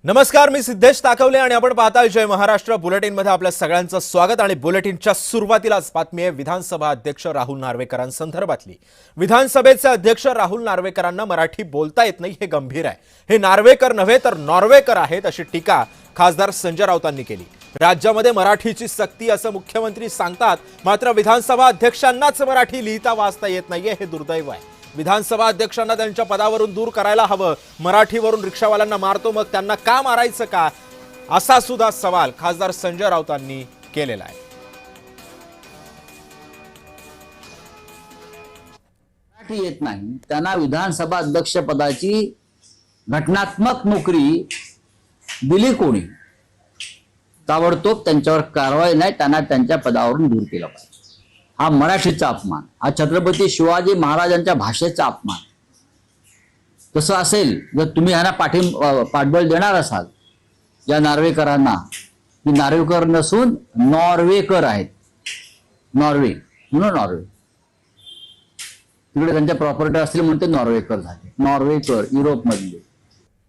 नमस्कार, मी सिद्धेश ताकवले आणि आपण पाहताय जय महाराष्ट्र बुलेटिन मध्ये आपल्या सगळ्यांचं स्वागत। आणि बुलेटिनच्या सुरुवातीलाच बातमी आहे विधानसभा अध्यक्ष राहुल नार्वेकरांसंदर्भातली। विधानसभेचे अध्यक्ष राहुल नार्वेकरांना मराठी बोलता येत नाही हे गंभीर आहे। हे नार्वेकर नव्हे तर नॉर्वेकर आहेत अशी टीका खासदार संजय राऊतांनी केली। राज्यामध्ये मराठीची सक्ती असं मुख्यमंत्री सांगतात, मात्र विधानसभा अध्यक्षांनाच मराठी लिहिता वाचता येत नाहीये हे दुर्दैव आहे। विधानसभा अध्यक्षांना त्यांच्या पदावरून दूर करायला हवं। मराठीवरून रिक्षावाल्यांना मारतो मग त्यांना का मारायचं का, असा सुद्धा सवाल खासदार संजय राऊतांनी केलेला आहे। मराठी येत नाही त्यांना विधानसभा अध्यक्ष पदाची घटनात्मक नोकरी दिली कोणी? ताबडतोब त्यांच्यावर कारवाई नाही, त्यांना त्यांच्या पदावरून दूर केलं पाहिजे। हा मराठीचा अपमान, हा छत्रपती शिवाजी महाराजांच्या भाषेचा अपमान। तसं असेल जर तुम्ही ह्यांना पाठबळ देणार असाल या नार्वेकरांना, की नार्वेकर नसून नॉर्वेकर आहेत, नॉर्वे म्हणून नॉर्वे, तिकडे त्यांच्या प्रॉपर्टी असतील म्हणून ते नॉर्वेकर झाले। नॉर्वेकर युरोप मधले